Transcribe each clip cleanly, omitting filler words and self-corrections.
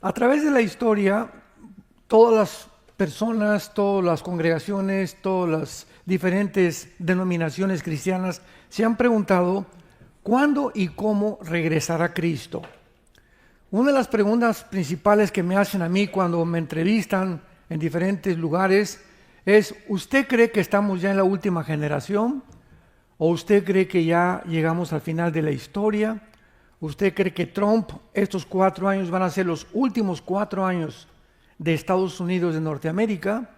A través de la historia, todas las personas, todas las congregaciones, todas las diferentes denominaciones cristianas se han preguntado cuándo y cómo regresará Cristo. Una de las preguntas principales que me hacen a mí cuando me entrevistan en diferentes lugares es: ¿usted cree que estamos ya en la última generación? ¿O usted cree que ya llegamos al final de la historia? ¿Usted cree que Trump, estos 4 años van a ser los últimos 4 años de Estados Unidos de Norteamérica?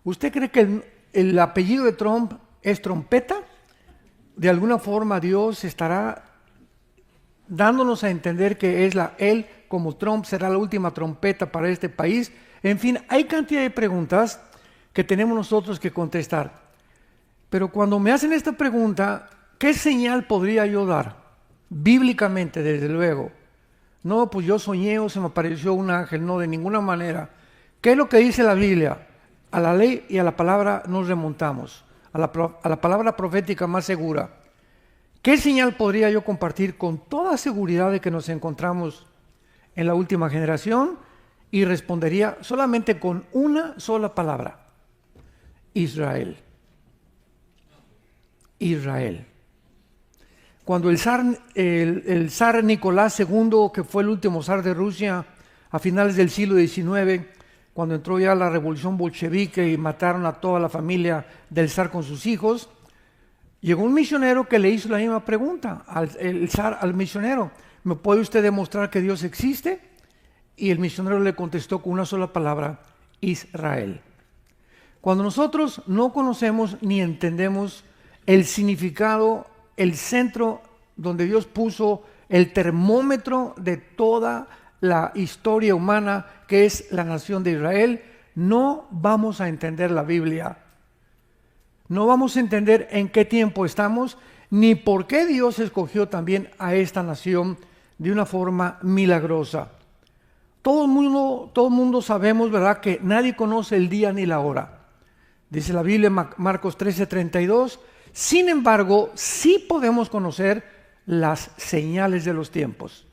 ¿Usted cree que el apellido de Trump es trompeta? De alguna forma Dios estará dándonos a entender que es él como Trump será la última trompeta para este país. En fin, hay cantidad de preguntas que tenemos nosotros que contestar. Pero cuando me hacen esta pregunta, ¿qué señal podría yo dar? Bíblicamente, desde luego. No, pues yo soñé o se me apareció un ángel, no, de ninguna manera. ¿Qué es lo que dice la Biblia? A la ley y a la palabra nos remontamos, a la palabra profética más segura. ¿Qué señal podría yo compartir con toda seguridad de que nos encontramos en la última generación? Y respondería solamente con una sola palabra: Israel. Israel. Cuando el zar Nicolás II, que fue el último zar de Rusia a finales del siglo XIX, cuando entró ya la revolución bolchevique y mataron a toda la familia del zar con sus hijos, llegó un misionero que le hizo la misma pregunta el zar al misionero: ¿me puede usted demostrar que Dios existe? Y el misionero le contestó con una sola palabra: Israel. Cuando nosotros no conocemos ni entendemos el significado, el centro donde Dios puso el termómetro de toda la historia humana, que es la nación de Israel, no vamos a entender la Biblia. No vamos a entender en qué tiempo estamos, ni por qué Dios escogió también a esta nación de una forma milagrosa. Todo el mundo sabemos, ¿verdad?, que nadie conoce el día ni la hora. Dice la Biblia, Marcos 13:32, sin embargo, sí podemos conocer las señales de los tiempos.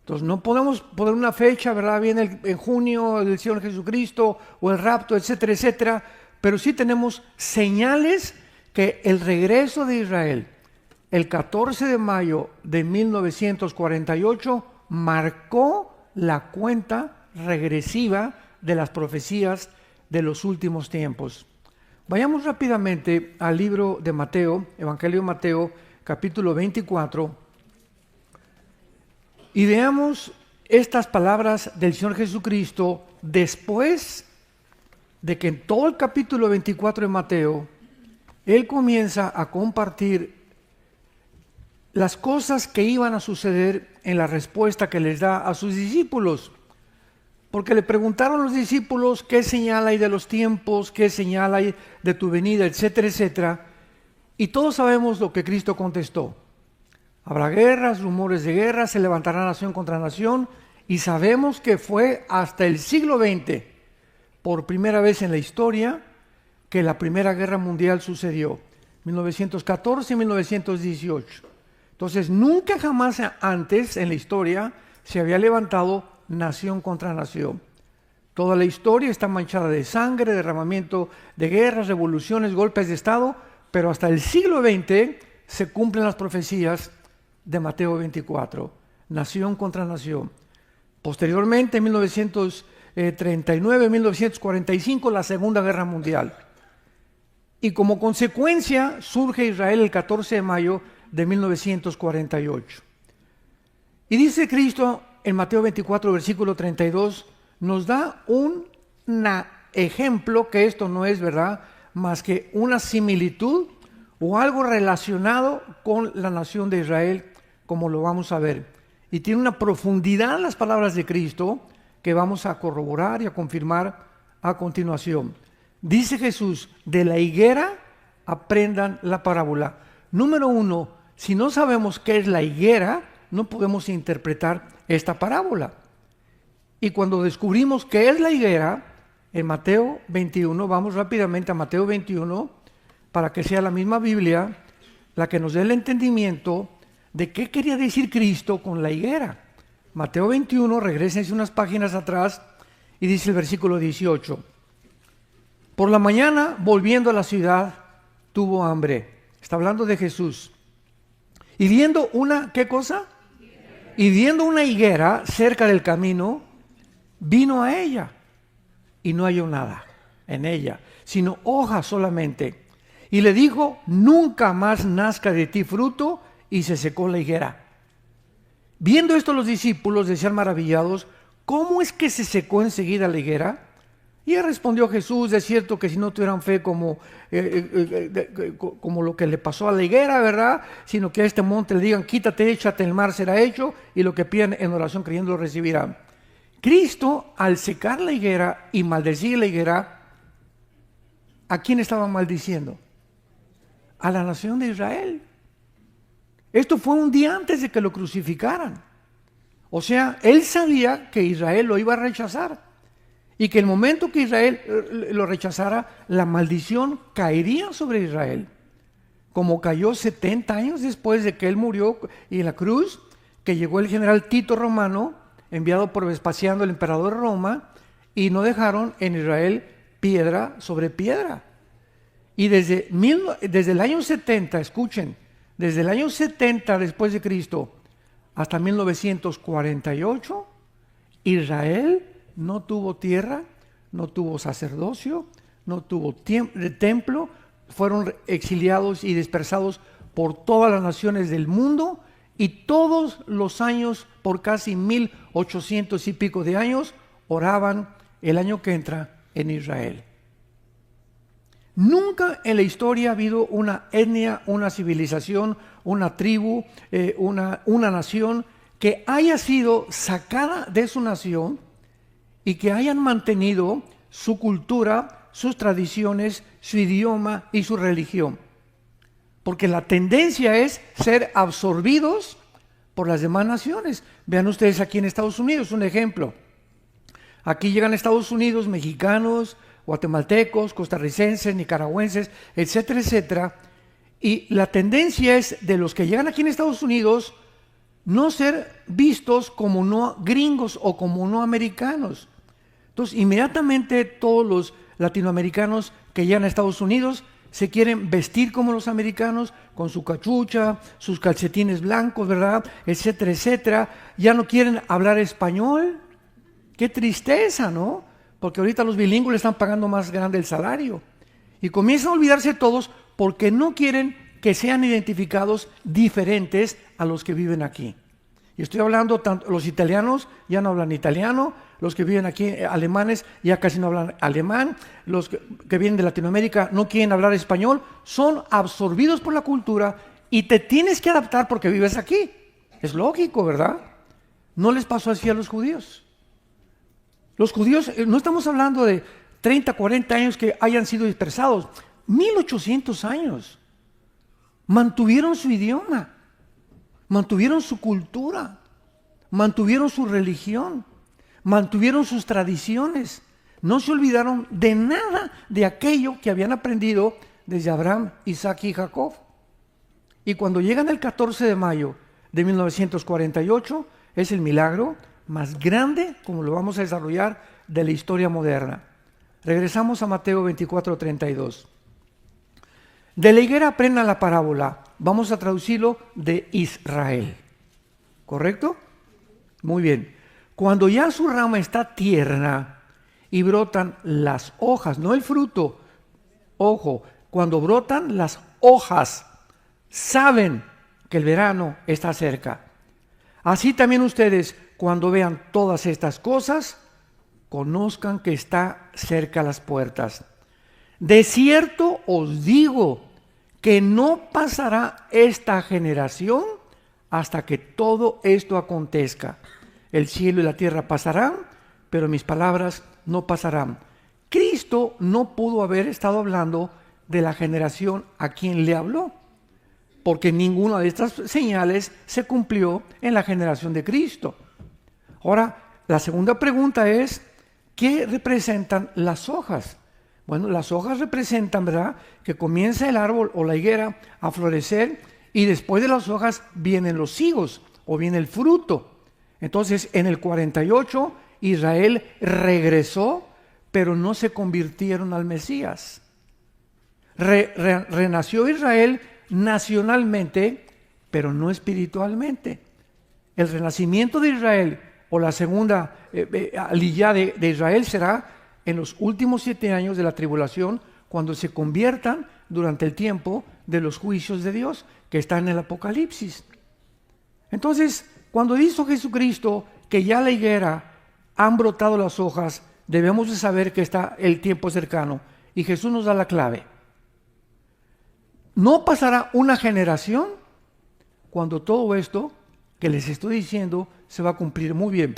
Entonces, no podemos poner una fecha, ¿verdad? Viene en junio el Señor Jesucristo o el rapto, etcétera, etcétera, pero sí tenemos señales que el regreso de Israel, el 14 de mayo de 1948, marcó la cuenta regresiva de las profecías de los últimos tiempos. Vayamos rápidamente al libro de Mateo, Evangelio de Mateo, capítulo 24, y veamos estas palabras del Señor Jesucristo después de que en todo el capítulo 24 de Mateo, Él comienza a compartir las cosas que iban a suceder en la respuesta que les da a sus discípulos. Porque le preguntaron a los discípulos: ¿qué señal hay de los tiempos? ¿Qué señal hay de tu venida? Etcétera, etcétera. Y todos sabemos lo que Cristo contestó: habrá guerras, rumores de guerra, se levantará nación contra nación. Y sabemos que fue hasta el siglo XX, por primera vez en la historia, que la Primera Guerra Mundial sucedió, 1914 y 1918. Entonces, nunca jamás antes en la historia se había levantado nación contra nación. Toda la historia está manchada de sangre, derramamiento de guerras, revoluciones, golpes de Estado, pero hasta el siglo XX se cumplen las profecías de Mateo 24, nación contra nación. Posteriormente, en 1939, 1945, la Segunda Guerra Mundial. Y como consecuencia surge Israel el 14 de mayo de 1948. Y dice Cristo en Mateo 24, versículo 32, nos da un ejemplo, que esto no es, ¿verdad?, más que una similitud o algo relacionado con la nación de Israel, como lo vamos a ver. Y tiene una profundidad en las palabras de Cristo que vamos a corroborar y a confirmar a continuación. Dice Jesús: de la higuera aprendan la parábola. Número 1, si no sabemos qué es la higuera, no podemos interpretar esta parábola. Y cuando descubrimos qué es la higuera, en Mateo 21, vamos rápidamente a Mateo 21, para que sea la misma Biblia la que nos dé el entendimiento de qué quería decir Cristo con la higuera. Mateo 21, regrésense unas páginas atrás y dice el versículo 18. Por la mañana, volviendo a la ciudad, tuvo hambre. Está hablando de Jesús. Y viendo una, ¿qué cosa? Y viendo una higuera cerca del camino, vino a ella y no halló nada en ella, sino hojas solamente. Y le dijo, nunca más nazca de ti fruto, y se secó la higuera. Viendo esto los discípulos decían maravillados, ¿cómo es que se secó enseguida la higuera? Y él respondió Jesús, de cierto que si no tuvieran fe como lo que le pasó a la higuera, ¿verdad? Sino que a este monte le digan, quítate, échate el mar, será hecho, y lo que pidan en oración creyendo lo recibirán. Cristo, al secar la higuera y maldecir la higuera, ¿a quién estaba maldiciendo? A la nación de Israel. Esto fue un día antes de que lo crucificaran. O sea, él sabía que Israel lo iba a rechazar y que el momento que Israel lo rechazara, la maldición caería sobre Israel. Como cayó 70 años después de que él murió y en la cruz, que llegó el general Tito Romano, enviado por Vespasiano, el emperador de Roma, y no dejaron en Israel piedra sobre piedra. Y desde el año 70, escuchen, desde el año 70 después de Cristo hasta 1948, Israel no tuvo tierra, no tuvo sacerdocio, no tuvo templo, fueron exiliados y dispersados por todas las naciones del mundo, y todos los años, por casi 1800 y pico de años, oraban el año que entra en Israel. Nunca en la historia ha habido una etnia, una civilización, una tribu, una nación que haya sido sacada de su nación y que hayan mantenido su cultura, sus tradiciones, su idioma y su religión. Porque la tendencia es ser absorbidos por las demás naciones. Vean ustedes aquí en Estados Unidos, un ejemplo. Aquí llegan a Estados Unidos mexicanos, guatemaltecos, costarricenses, nicaragüenses, etcétera, etcétera. Y la tendencia es de los que llegan aquí en Estados Unidos no ser vistos como no gringos o como no americanos. Entonces, inmediatamente todos los latinoamericanos que llegan a Estados Unidos se quieren vestir como los americanos, con su cachucha, sus calcetines blancos, ¿verdad? Etcétera, etcétera. Ya no quieren hablar español. Qué tristeza, ¿no? Porque ahorita los bilingües le están pagando más grande el salario. Y comienzan a olvidarse todos porque no quieren que sean identificados diferentes a los que viven aquí. Y estoy hablando, los italianos ya no hablan italiano, los que viven aquí, alemanes, ya casi no hablan alemán, los que vienen de Latinoamérica no quieren hablar español, son absorbidos por la cultura y te tienes que adaptar porque vives aquí. Es lógico, ¿verdad? No les pasó así a los judíos. Los judíos, no estamos hablando de 30, 40 años que hayan sido dispersados, 1800 años. Mantuvieron su idioma, mantuvieron su cultura, mantuvieron su religión, mantuvieron sus tradiciones. No se olvidaron de nada de aquello que habían aprendido desde Abraham, Isaac y Jacob. Y cuando llegan el 14 de mayo de 1948, es el milagro más grande, como lo vamos a desarrollar, de la historia moderna. Regresamos a Mateo 24:32. De la higuera aprendan la parábola. Vamos a traducirlo de Israel. ¿Correcto? Muy bien. Cuando ya su rama está tierna y brotan las hojas, no el fruto. Ojo, cuando brotan las hojas, saben que el verano está cerca. Así también ustedes, cuando vean todas estas cosas, conozcan que está cerca las puertas. De cierto os digo que no pasará esta generación hasta que todo esto acontezca. El cielo y la tierra pasarán, pero mis palabras no pasarán. Cristo no pudo haber estado hablando de la generación a quien le habló, porque ninguna de estas señales se cumplió en la generación de Cristo. Ahora, la segunda pregunta es, ¿qué representan las hojas? Bueno, las hojas representan, ¿verdad?, que comienza el árbol o la higuera a florecer y después de las hojas vienen los higos o viene el fruto. Entonces, en el 48, Israel regresó, pero no se convirtieron al Mesías. Renació Israel nacionalmente, pero no espiritualmente. El renacimiento de Israel, o la segunda aliyá de Israel, será en los últimos 7 años de la tribulación, cuando se conviertan durante el tiempo de los juicios de Dios, que está en el Apocalipsis. Entonces, cuando dijo Jesucristo que ya la higuera han brotado las hojas, debemos de saber que está el tiempo cercano. Y Jesús nos da la clave. No pasará una generación cuando todo esto que les estoy diciendo se va a cumplir. Muy bien.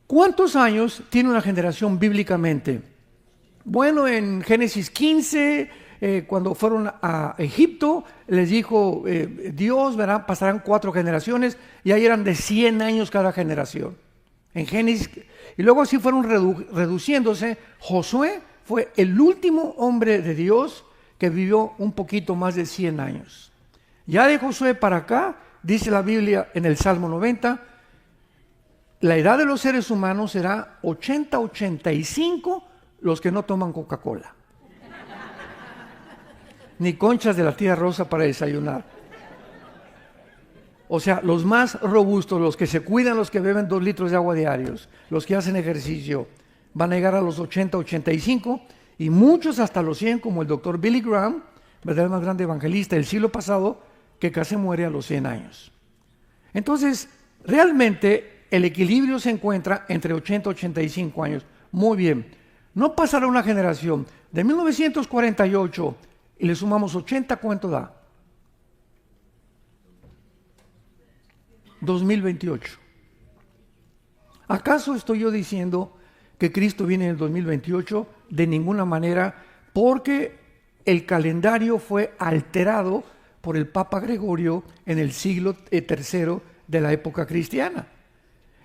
¿Cuántos años tiene una generación bíblicamente? Bueno, en Génesis 15, cuando fueron a Egipto, les dijo Dios, ¿verdad? Pasarán 4 generaciones, y ahí eran de 100 años cada generación. En Génesis, y luego así fueron reduciéndose. Josué fue el último hombre de Dios que vivió un poquito más de 100 años. Ya de Josué para acá, dice la Biblia en el Salmo 90, la edad de los seres humanos será 80, 85 los que no toman Coca-Cola. Ni conchas de la tía Rosa para desayunar. O sea, los más robustos, los que se cuidan, los que beben 2 litros de agua diarios, los que hacen ejercicio, van a llegar a los 80, 85, y muchos hasta los 100, como el doctor Billy Graham, ¿verdad? El más grande evangelista del siglo pasado, que casi muere a los 100 años. Entonces, realmente el equilibrio se encuentra entre 80 y 85 años. Muy bien. No pasará una generación de 1948 y le sumamos 80, ¿cuánto da? 2028. ¿Acaso estoy yo diciendo que Cristo viene en el 2028? De ninguna manera, porque el calendario fue alterado por el Papa Gregorio en el siglo III de la época cristiana.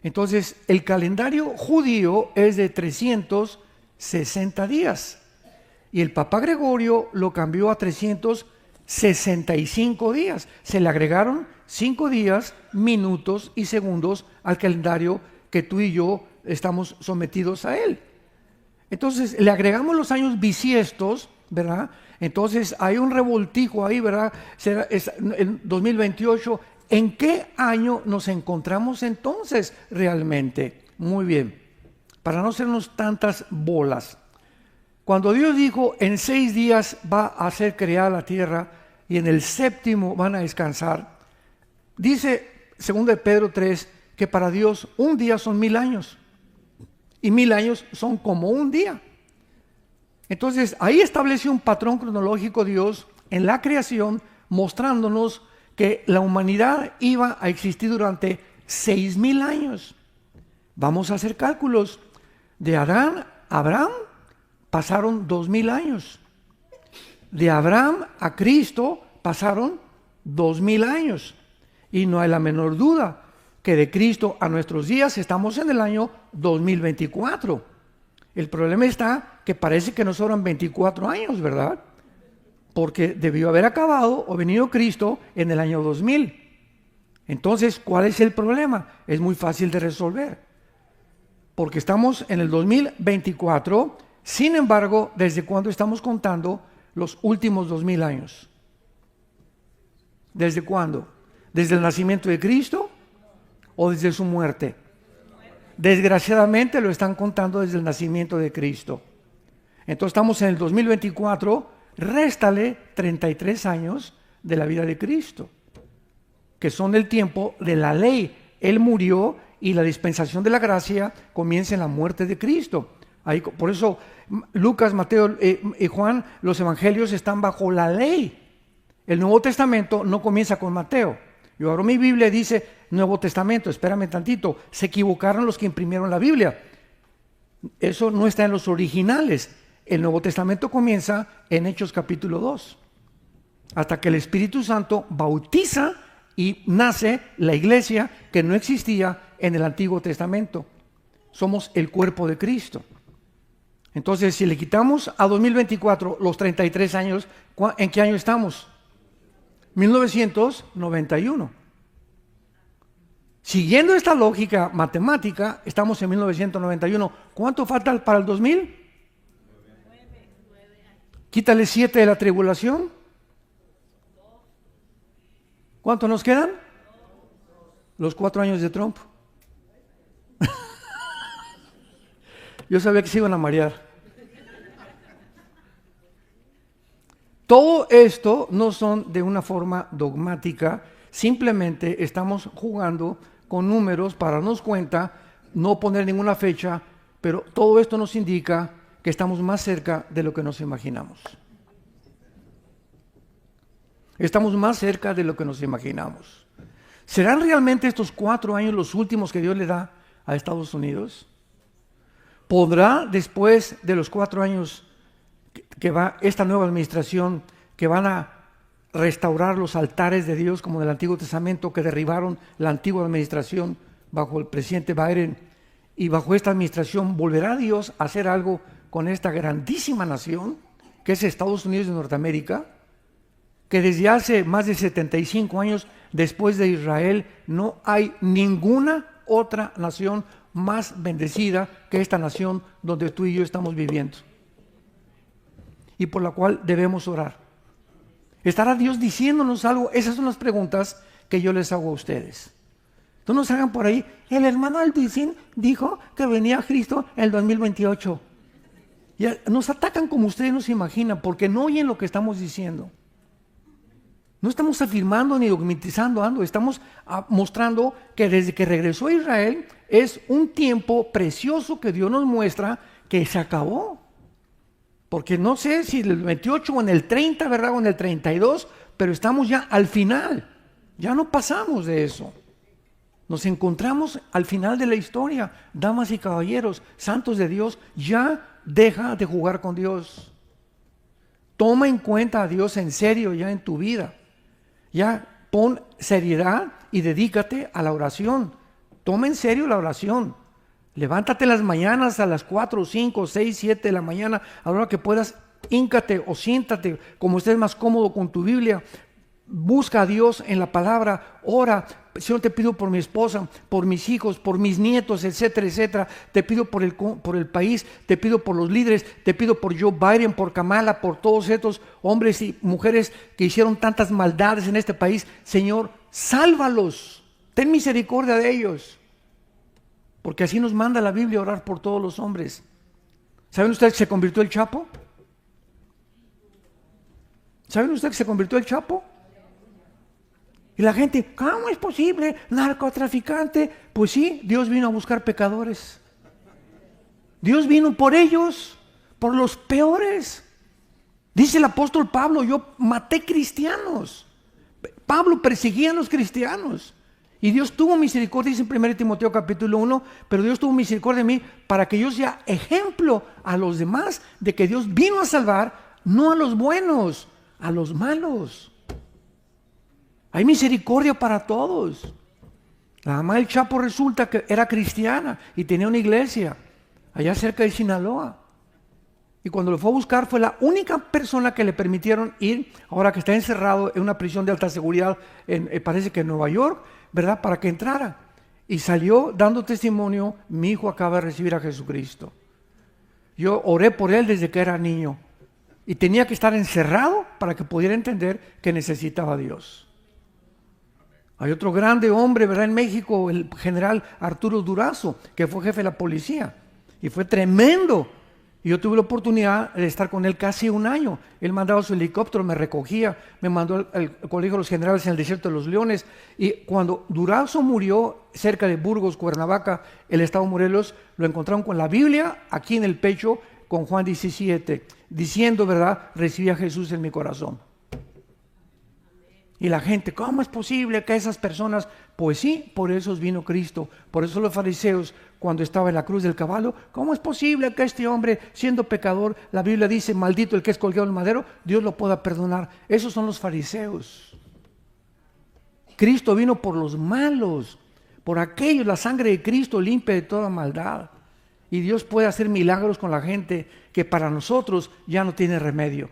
Entonces, el calendario judío es de 360 días y el Papa Gregorio lo cambió a 365 días. Se le agregaron 5 días, minutos y segundos al calendario que tú y yo estamos sometidos a él. Entonces, le agregamos los años bisiestos, ¿verdad? Entonces, hay un revoltijo ahí, ¿verdad? Es en 2028. ¿En qué año nos encontramos entonces realmente? Muy bien, para no hacernos tantas bolas. Cuando Dios dijo, en 6 días va a hacer crear la tierra y en el 7º van a descansar, dice 2 de Pedro 3 que para Dios un día son 1000 años y 1000 años son como un día. Entonces ahí estableció un patrón cronológico Dios en la creación, mostrándonos que la humanidad iba a existir durante 6000 años. Vamos a hacer cálculos. De Adán a Abraham pasaron 2000 años. De Abraham a Cristo pasaron 2000 años. Y no hay la menor duda que de Cristo a nuestros días estamos en el año 2024. El problema está que parece que nos sobran 24 años, ¿verdad? Porque debió haber acabado o venido Cristo en el año 2000. Entonces, ¿cuál es el problema? Es muy fácil de resolver. Porque estamos en el 2024, sin embargo, ¿desde cuándo estamos contando los últimos 2000 años? ¿Desde cuándo? ¿Desde el nacimiento de Cristo o desde su muerte? Desgraciadamente lo están contando desde el nacimiento de Cristo. Entonces estamos en el 2024, réstale 33 años de la vida de Cristo, que son el tiempo de la ley. Él murió y la dispensación de la gracia comienza en la muerte de Cristo. Ahí, por eso Lucas, Mateo y Juan, los evangelios están bajo la ley. El Nuevo Testamento no comienza con Mateo. Yo abro mi Biblia y dice Nuevo Testamento, espérame tantito, se equivocaron los que imprimieron la Biblia. Eso no está en los originales. El Nuevo Testamento comienza en Hechos capítulo 2, hasta que el Espíritu Santo bautiza y nace la iglesia que no existía en el Antiguo Testamento. Somos el cuerpo de Cristo. Entonces, si le quitamos a 2024 los 33 años, ¿en qué año estamos? 1991. Siguiendo esta lógica matemática, estamos en 1991. ¿Cuánto falta para el 2000? Quítale 7 de la tribulación. ¿Cuánto nos quedan? Los 4 años de Trump. Yo sabía que se iban a marear. Todo esto no son de una forma dogmática, simplemente estamos jugando con números para darnos cuenta, no poner ninguna fecha, pero todo esto nos indica que estamos más cerca de lo que nos imaginamos. Estamos más cerca de lo que nos imaginamos. ¿Serán realmente estos 4 años los últimos que Dios le da a Estados Unidos? ¿Podrá después de los 4 años que va esta nueva administración, que van a restaurar los altares de Dios como del Antiguo Testamento que derribaron la antigua administración bajo el presidente Biden, y bajo esta administración volverá Dios a hacer algo con esta grandísima nación que es Estados Unidos de Norteamérica, que desde hace más de 75 años después de Israel no hay ninguna otra nación más bendecida que esta nación donde tú y yo estamos viviendo y por la cual debemos orar. ¿Estará Dios diciéndonos algo? Esas son las preguntas que yo les hago a ustedes. No nos hagan por ahí, el hermano Alduicín dijo que venía Cristo en el 2028. Ya nos atacan como ustedes no se imaginan, porque no oyen lo que estamos diciendo. No estamos afirmando ni dogmatizando algo, estamos mostrando que desde que regresó a Israel es un tiempo precioso que Dios nos muestra que se acabó. Porque no sé si en el 28 o en el 30, ¿verdad? O en el 32, pero estamos ya al final. Ya no pasamos de eso. Nos encontramos al final de la historia. Damas y caballeros, santos de Dios, ya deja de jugar con Dios. Toma en cuenta a Dios en serio ya en tu vida. Ya pon seriedad y dedícate a la oración. Toma en serio la oración. Levántate las mañanas a las 4, 5, 6, 7 de la mañana, a la hora que puedas, híncate o siéntate como estés más cómodo con tu Biblia. Busca a Dios en la palabra, ora. Señor, te pido por mi esposa, por mis hijos, por mis nietos, etcétera, etcétera. Te pido por el país, te pido por los líderes, te pido por Joe Biden, por Kamala, por todos estos hombres y mujeres que hicieron tantas maldades en este país. Señor, sálvalos, ten misericordia de ellos. Porque así nos manda la Biblia a orar por todos los hombres. ¿Saben ustedes que se convirtió el Chapo? ¿Saben ustedes que se convirtió el Chapo? Y la gente, ¿cómo es posible? Narcotraficante. Pues sí, Dios vino a buscar pecadores. Dios vino por ellos, por los peores. Dice el apóstol Pablo, yo maté cristianos. Pablo perseguía a los cristianos. Y Dios tuvo misericordia, dice en 1 Timoteo capítulo 1, pero Dios tuvo misericordia de mí para que yo sea ejemplo a los demás de que Dios vino a salvar, no a los buenos, a los malos. Hay misericordia para todos. La mamá del Chapo resulta que era cristiana y tenía una iglesia allá cerca de Sinaloa. Y cuando lo fue a buscar fue la única persona que le permitieron ir, ahora que está encerrado en una prisión de alta seguridad, parece que en Nueva York, ¿verdad? Para que entrara. Y salió dando testimonio, mi hijo acaba de recibir a Jesucristo. Yo oré por él desde que era niño. Y tenía que estar encerrado para que pudiera entender que necesitaba a Dios. Hay otro grande hombre, ¿verdad? En México, el general Arturo Durazo, que fue jefe de la policía. Y fue tremendo. Y yo tuve la oportunidad de estar con él casi un año. Él mandaba su helicóptero, me recogía, me mandó al Colegio de los Generales en el Desierto de los Leones. Y cuando Durazo murió cerca de Burgos, Cuernavaca, el estado de Morelos, lo encontraron con la Biblia aquí en el pecho, con Juan 17, diciendo, ¿verdad? Recibí a Jesús en mi corazón. Y la gente, ¿cómo es posible que esas personas? Pues sí, por eso vino Cristo. Por eso los fariseos, cuando estaba en la cruz del caballo, ¿cómo es posible que este hombre, siendo pecador, la Biblia dice, maldito el que es colgado en el madero, Dios lo pueda perdonar? Esos son los fariseos. Cristo vino por los malos, por aquellos, la sangre de Cristo limpia de toda maldad. Y Dios puede hacer milagros con la gente que para nosotros ya no tiene remedio.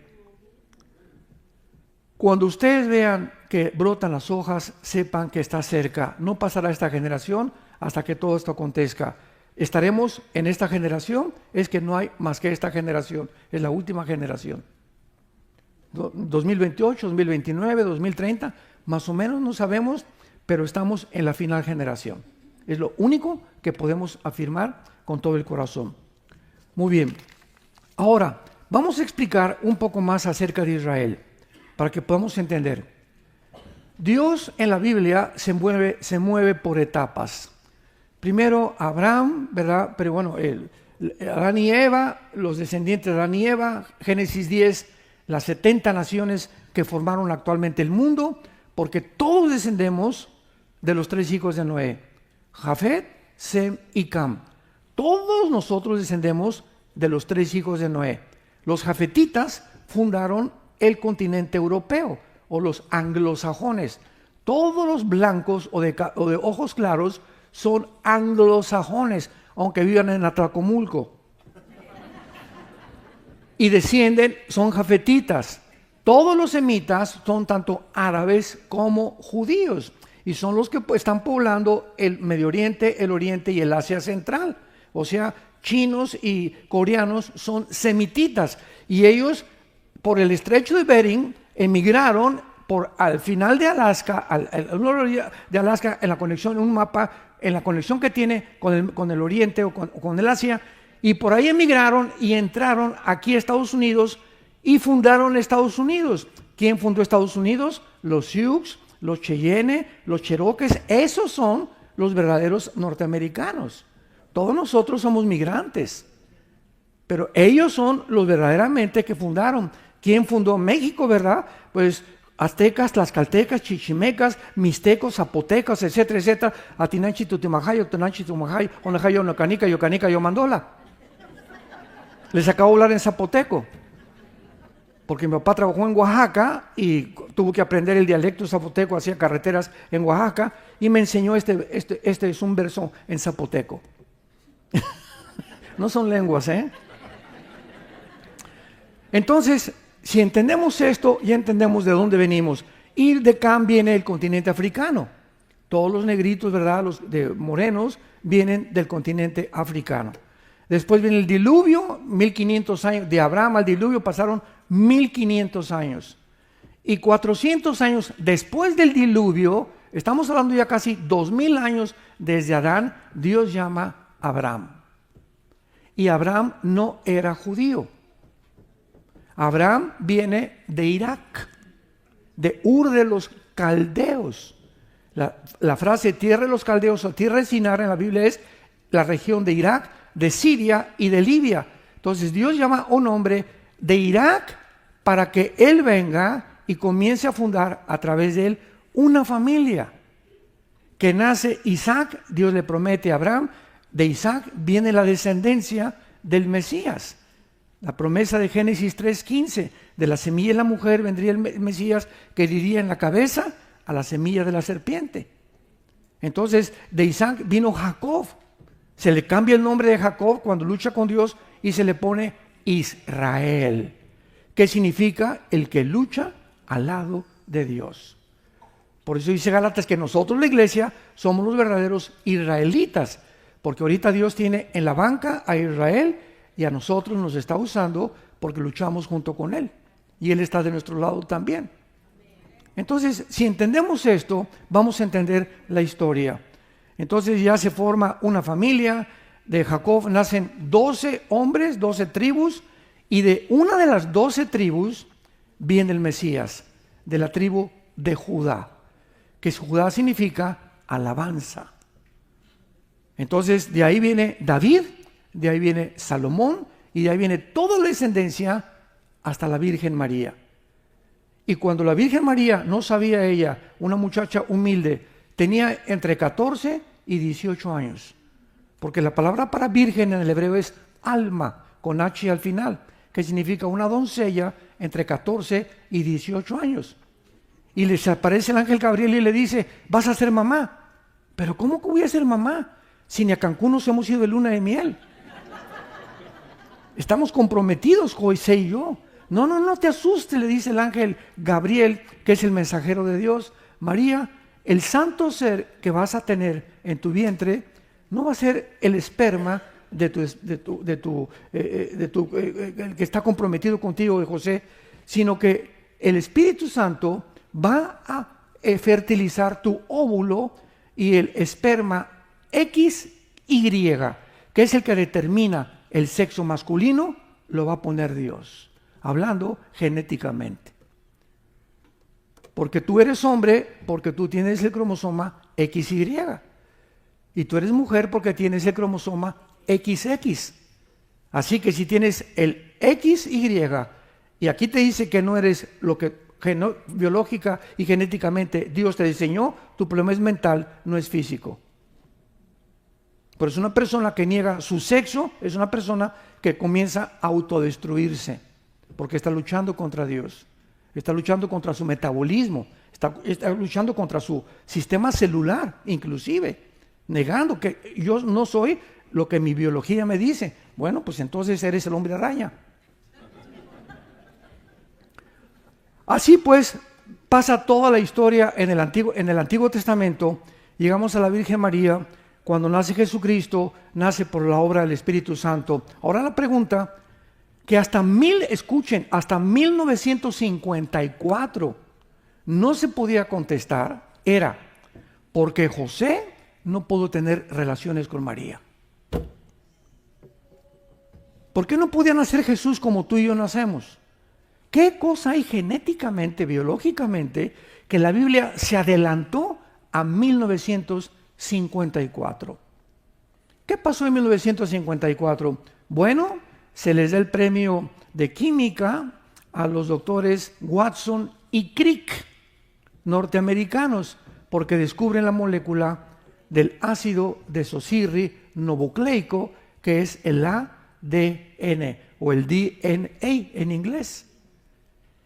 Cuando ustedes vean que brotan las hojas, sepan que está cerca. No pasará esta generación hasta que todo esto acontezca. Estaremos en esta generación, es que no hay más que esta generación, es la última generación. 2028, 2029, 2030, más o menos no sabemos, pero estamos en la final generación. Es lo único que podemos afirmar con todo el corazón. Muy bien. Ahora, vamos a explicar un poco más acerca de Israel, para que podamos entender. Dios en la Biblia se mueve por etapas. Primero Abraham, ¿verdad? Pero bueno, Adán y Eva, los descendientes de Adán y Eva, Génesis 10, las 70 naciones que formaron actualmente el mundo, porque todos descendemos de los 3 hijos de Noé, Jafet, Sem y Cam. Todos nosotros descendemos de los 3 hijos de Noé. Los jafetitas fundaron el continente europeo, o los anglosajones. Todos los blancos o de ojos claros son anglosajones, aunque vivan en Atlacomulco. Y descienden, son jafetitas. Todos los semitas son tanto árabes como judíos, y son los que están poblando el Medio Oriente, el Oriente y el Asia Central. O sea, chinos y coreanos son semititas, y ellos por el estrecho de Bering emigraron al final de Alaska, de Alaska, en la conexión, en un mapa, en la conexión que tiene con el Oriente o con el Asia, y por ahí emigraron y entraron aquí a Estados Unidos y fundaron Estados Unidos. ¿Quién fundó Estados Unidos? Los Sioux, los Cheyenne, los Cherokees. Esos son los verdaderos norteamericanos. Todos nosotros somos migrantes, pero ellos son los verdaderamente que fundaron. ¿Quién fundó México, verdad? Pues aztecas, tlaxcaltecas, chichimecas, mixtecos, zapotecas, etcétera, etcétera. Atinanchi, Tutimajayo, Tonanchi, Tumajayo, Onajayo, Nocanica, Yocanica, Yomandola. Les acabo de hablar en zapoteco, porque mi papá trabajó en Oaxaca y tuvo que aprender el dialecto zapoteco, hacía carreteras en Oaxaca, y me enseñó este es un verso en zapoteco. No son lenguas, ¿eh? Entonces, si entendemos esto, ya entendemos de dónde venimos. Y de Cam viene el continente africano. Todos los negritos, ¿verdad? Los morenos vienen del continente africano. Después viene el diluvio, 1500 años. De Abraham al diluvio pasaron 1500 años. Y 400 años después del diluvio, estamos hablando ya casi 2000 años desde Adán, Dios llama a Abraham. Y Abraham no era judío. Abraham viene de Irak, de Ur de los Caldeos. La frase tierra de los caldeos o tierra de Sinar en la Biblia es la región de Irak, de Siria y de Libia. Entonces Dios llama a un hombre de Irak para que él venga y comience a fundar a través de él una familia. Que nace Isaac, Dios le promete a Abraham, de Isaac viene la descendencia del Mesías. La promesa de Génesis 3:15, de la semilla de la mujer vendría el Mesías que heriría en la cabeza a la semilla de la serpiente. Entonces, de Isaac vino Jacob. Se le cambia el nombre de Jacob cuando lucha con Dios y se le pone Israel, que significa el que lucha al lado de Dios. Por eso dice Gálatas que nosotros, la iglesia, somos los verdaderos israelitas, porque ahorita Dios tiene en la banca a Israel y a nosotros nos está usando porque luchamos junto con Él. Y Él está de nuestro lado también. Entonces, si entendemos esto, vamos a entender la historia. Entonces ya se forma una familia. De Jacob nacen 12 hombres, 12 tribus. Y de una de las 12 tribus viene el Mesías, de la tribu de Judá. Que Judá significa alabanza. Entonces de ahí viene David, de ahí viene Salomón y de ahí viene toda la descendencia hasta la Virgen María. Y cuando la Virgen María, no sabía ella, una muchacha humilde, tenía entre 14 y 18 años. Porque la palabra para virgen en el hebreo es alma, con H al final, que significa una doncella entre 14 y 18 años. Y les aparece el ángel Gabriel y le dice, vas a ser mamá. Pero ¿cómo que voy a ser mamá? Si ni a Cancún nos hemos ido de luna de miel. Estamos comprometidos, José y yo. No, no, no te asustes, le dice el ángel Gabriel, que es el mensajero de Dios. María, el santo ser que vas a tener en tu vientre no va a ser el esperma el que está comprometido contigo, de José, sino que el Espíritu Santo va a fertilizar tu óvulo y el esperma XY, que es el que determina el sexo masculino, lo va a poner Dios, hablando genéticamente. Porque tú eres hombre, porque tú tienes el cromosoma XY. Y tú eres mujer porque tienes el cromosoma XX. Así que si tienes el XY, y aquí te dice que no eres lo que biológica y genéticamente Dios te diseñó, tu problema es mental, no es físico. Pero es una persona que niega su sexo, es una persona que comienza a autodestruirse, porque está luchando contra Dios, está luchando contra su metabolismo, está luchando contra su sistema celular, inclusive, negando que yo no soy lo que mi biología me dice. Bueno, pues entonces eres el hombre araña. Así pues, pasa toda la historia en el Antiguo Testamento. Llegamos a la Virgen María. Cuando nace Jesucristo, nace por la obra del Espíritu Santo. Ahora la pregunta, que hasta 1954 no se podía contestar, era, ¿por qué José no pudo tener relaciones con María? ¿Por qué no podía nacer Jesús como tú y yo nacemos? ¿Qué cosa hay genéticamente, biológicamente, que la Biblia se adelantó a 1954? ¿Qué pasó en 1954? Bueno, se les da el premio de química a los doctores Watson y Crick, norteamericanos, porque descubren la molécula del ácido desoxirribonucleico, que es el ADN o el DNA en inglés.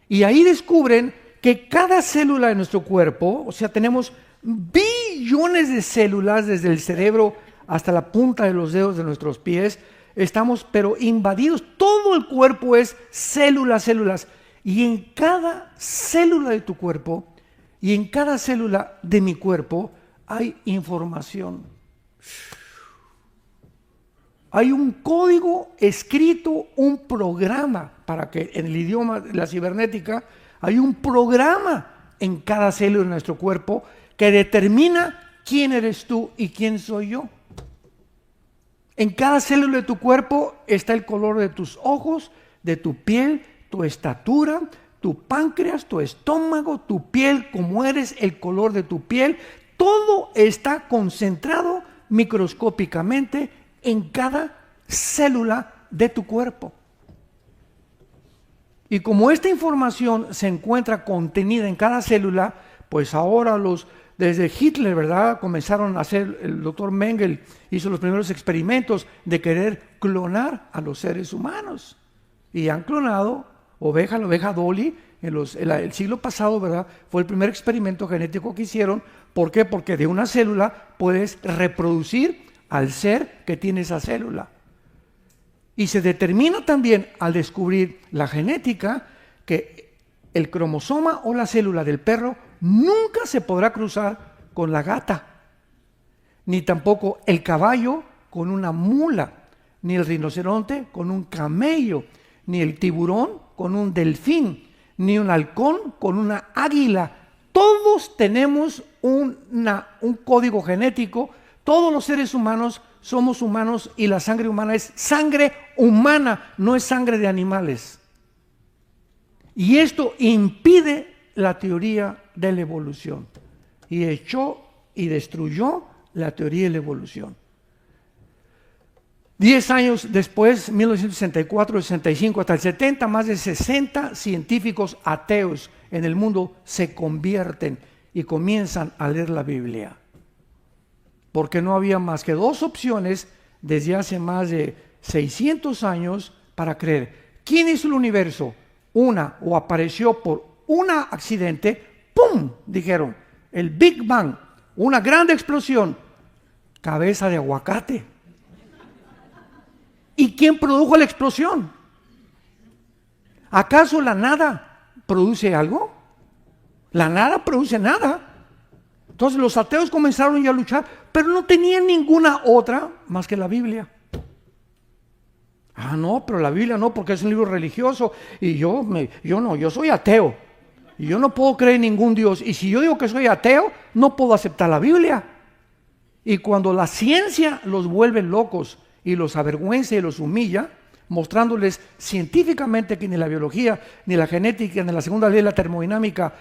Y ahí descubren que cada célula de nuestro cuerpo, o sea, tenemos billones de células desde el cerebro hasta la punta de los dedos de nuestros pies, estamos pero invadidos, todo el cuerpo es células, y en cada célula de tu cuerpo y en cada célula de mi cuerpo hay información. Hay un código escrito, un programa, para que en el idioma de la cibernética, hay un programa en cada célula de nuestro cuerpo que determina quién eres tú y quién soy yo. En cada célula de tu cuerpo está el color de tus ojos, de tu piel, tu estatura, tu páncreas, tu estómago, tu piel, cómo eres, el color de tu piel. Todo está concentrado microscópicamente en cada célula de tu cuerpo. Y como esta información se encuentra contenida en cada célula, pues ahora desde Hitler, ¿verdad? Comenzaron a hacer, el doctor Mengele hizo los primeros experimentos de querer clonar a los seres humanos. Y han clonado la oveja Dolly, el siglo pasado, ¿verdad? Fue el primer experimento genético que hicieron. ¿Por qué? Porque de una célula puedes reproducir al ser que tiene esa célula. Y se determina también al descubrir la genética que el cromosoma o la célula del perro nunca se podrá cruzar con la gata, ni tampoco el caballo con una mula, ni el rinoceronte con un camello, ni el tiburón con un delfín, ni un halcón con una águila. Todos tenemos un código genético. Todos los seres humanos somos humanos y la sangre humana es sangre humana, no es sangre de animales. Y esto impide la teoría de la evolución. Y echó y destruyó la teoría de la evolución. 10 años después, 1964, 65 hasta el 70, más de 60 científicos ateos en el mundo se convierten y comienzan a leer la Biblia. Porque no había más que dos opciones desde hace más de 600 años para creer. ¿Quién hizo el universo? Una, o apareció por un accidente, ¡pum!, dijeron, el Big Bang, una gran explosión, cabeza de aguacate. ¿Y quién produjo la explosión? ¿Acaso la nada produce algo? La nada produce nada. Entonces los ateos comenzaron ya a luchar, pero no tenían ninguna otra más que la Biblia. Ah, no, pero la Biblia no, porque es un libro religioso y yo soy ateo y yo no puedo creer en ningún Dios. Y si yo digo que soy ateo, no puedo aceptar la Biblia. Y cuando la ciencia los vuelve locos y los avergüenza y los humilla, mostrándoles científicamente que ni la biología, ni la genética, ni la segunda ley de la termodinámica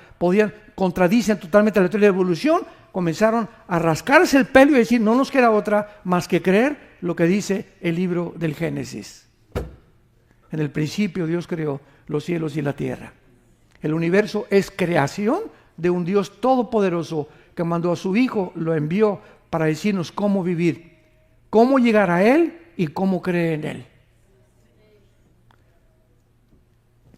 contradicen totalmente la teoría de evolución, comenzaron a rascarse el pelo y decir, no nos queda otra más que creer lo que dice el libro del Génesis. En el principio Dios creó los cielos y la tierra. El universo es creación de un Dios todopoderoso que mandó a su Hijo, lo envió para decirnos cómo vivir, cómo llegar a Él y cómo creer en Él.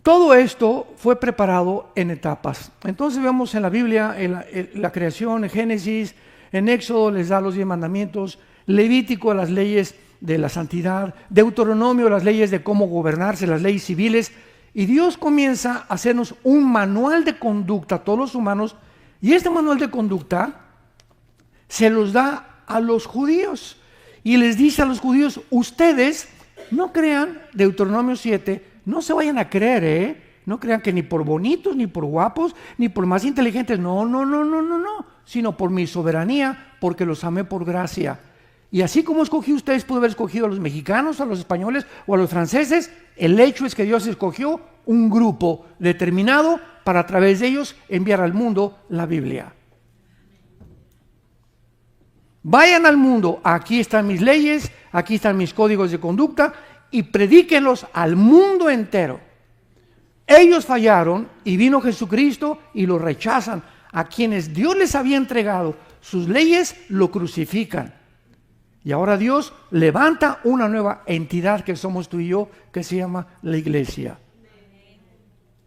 Todo esto fue preparado en etapas. Entonces vemos en la Biblia, en la creación, en Génesis, en Éxodo les da los 10 mandamientos, Levítico las leyes de la santidad, Deuteronomio las leyes de cómo gobernarse, las leyes civiles, y Dios comienza a hacernos un manual de conducta a todos los humanos, y este manual de conducta se los da a los judíos, y les dice a los judíos, ustedes no crean, Deuteronomio 7, no se vayan a creer, no crean que ni por bonitos, ni por guapos, ni por más inteligentes, no, sino por mi soberanía, porque los amé por gracia. Y así como escogí ustedes, pudo haber escogido a los mexicanos, a los españoles o a los franceses, el hecho es que Dios escogió un grupo determinado para a través de ellos enviar al mundo la Biblia. Vayan al mundo, aquí están mis leyes, aquí están mis códigos de conducta y predíquenlos al mundo entero. Ellos fallaron y vino Jesucristo y los rechazan. A quienes Dios les había entregado sus leyes, lo crucifican. Y ahora Dios levanta una nueva entidad que somos tú y yo, que se llama la iglesia.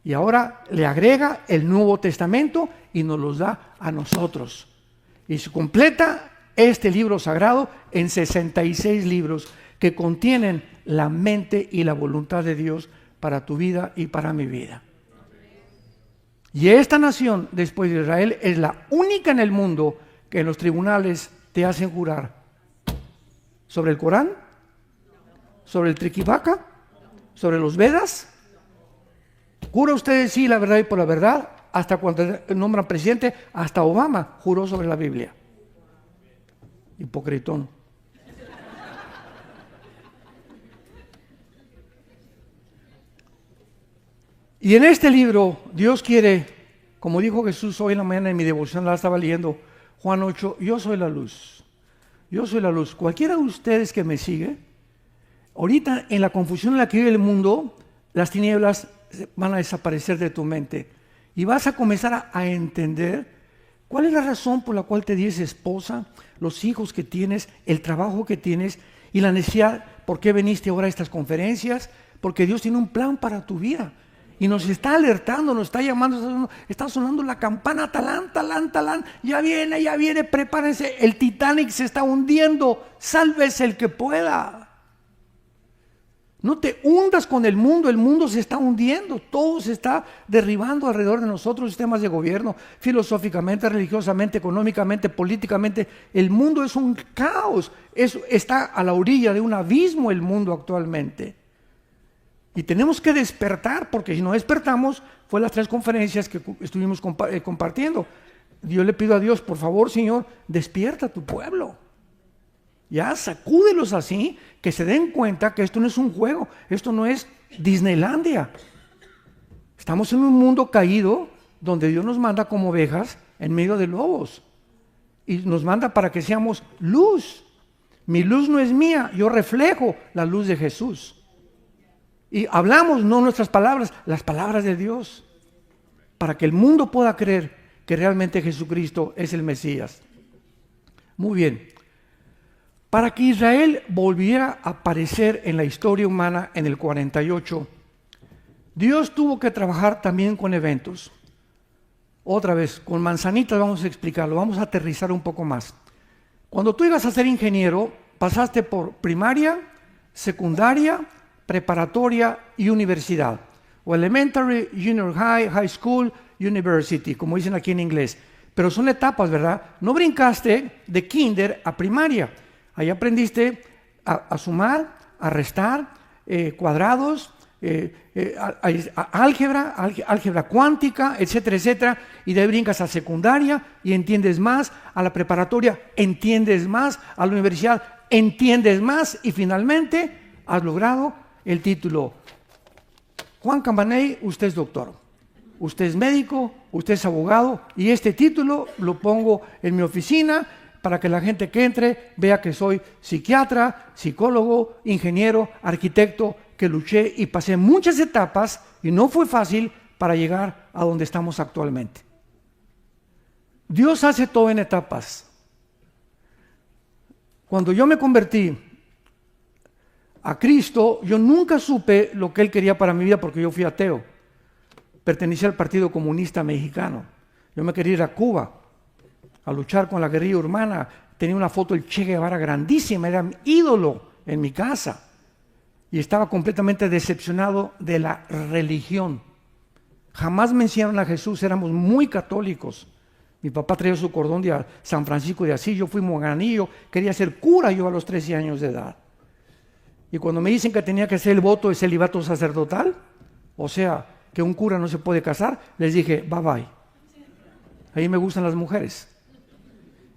Y ahora le agrega el Nuevo Testamento y nos los da a nosotros. Y se completa este libro sagrado en 66 libros que contienen la mente y la voluntad de Dios para tu vida y para mi vida. Y esta nación, después de Israel, es la única en el mundo que en los tribunales te hacen jurar sobre el Corán, sobre el Triquivaca, sobre los Vedas. Jura usted decir la verdad y por la verdad, hasta cuando nombran presidente, hasta Obama juró sobre la Biblia. Hipocritón. Y en este libro Dios quiere, como dijo Jesús hoy en la mañana en mi devoción, la estaba leyendo, Juan 8, yo soy la luz. Yo soy la luz. Cualquiera de ustedes que me sigue, ahorita en la confusión en la que vive el mundo, las tinieblas van a desaparecer de tu mente y vas a comenzar a entender cuál es la razón por la cual te di esa esposa, los hijos que tienes, el trabajo que tienes y la necesidad, por qué viniste ahora a estas conferencias, porque Dios tiene un plan para tu vida. Y nos está alertando, nos está llamando, está sonando la campana, talán, talán, talán, ya viene, prepárense, el Titanic se está hundiendo, sálvese el que pueda. No te hundas con el mundo se está hundiendo, todo se está derribando alrededor de nosotros, sistemas de gobierno, filosóficamente, religiosamente, económicamente, políticamente, el mundo es un caos, está a la orilla de un abismo el mundo actualmente. Y tenemos que despertar, porque si no despertamos, fue las 3 conferencias que estuvimos compartiendo. Yo le pido a Dios, por favor, Señor, despierta a tu pueblo. Ya, sacúdelos así, que se den cuenta que esto no es un juego, esto no es Disneylandia. Estamos en un mundo caído, donde Dios nos manda como ovejas en medio de lobos. Y nos manda para que seamos luz. Mi luz no es mía, yo reflejo la luz de Jesús. Y hablamos no nuestras palabras, las palabras de Dios, para que el mundo pueda creer que realmente Jesucristo es el Mesías. Muy bien. Para que Israel volviera a aparecer en la historia humana en el 48, Dios tuvo que trabajar también con eventos. Otra vez, con manzanitas vamos a explicarlo, vamos a aterrizar un poco más. Cuando tú ibas a ser ingeniero, pasaste por primaria, secundaria, preparatoria y universidad. o elementary, junior high, high school, university, como dicen aquí en inglés. Pero son etapas, ¿verdad? No brincaste de kinder a primaria. Ahí aprendiste a sumar, a restar, cuadrados, álgebra cuántica, etcétera, etcétera, y de ahí brincas a secundaria y entiendes más, a la preparatoria entiendes más, a la universidad entiendes más y finalmente has logrado el título. Juan Campaney, usted es doctor, usted es médico, usted es abogado y este título lo pongo en mi oficina para que la gente que entre vea que soy psiquiatra, psicólogo, ingeniero, arquitecto, que luché y pasé muchas etapas y no fue fácil para llegar a donde estamos actualmente. Dios hace todo en etapas. Cuando yo me convertí a Cristo, yo nunca supe lo que Él quería para mi vida porque yo fui ateo. Pertenecía al Partido Comunista Mexicano. Yo me quería ir a Cuba a luchar con la guerrilla urbana. Tenía una foto del Che Guevara grandísima, era mi ídolo en mi casa. Y estaba completamente decepcionado de la religión. Jamás me enseñaron a Jesús, éramos muy católicos. Mi papá traía su cordón de San Francisco de Asís, yo fui moganillo, quería ser cura yo a los 13 años de edad. Y cuando me dicen que tenía que hacer el voto de celibato sacerdotal, o sea, que un cura no se puede casar, les dije, bye bye. Ahí me gustan las mujeres.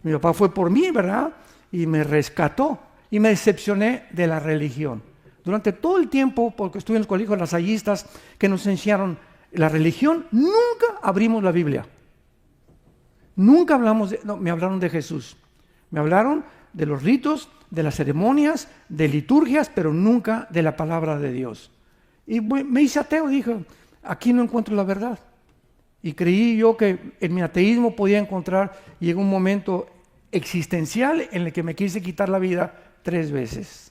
Mi papá fue por mí, ¿verdad? Y me rescató y me decepcioné de la religión. Durante todo el tiempo, porque estuve en los colegios lasallistas que nos enseñaron la religión, nunca abrimos la Biblia. Nunca me hablaron de Jesús. Me hablaron de los ritos, de las ceremonias, de liturgias, pero nunca de la palabra de Dios. Y me hice ateo, dije, aquí no encuentro la verdad. Y creí yo que en mi ateísmo podía encontrar, y llegó un momento existencial en el que me quise quitar la vida 3 veces.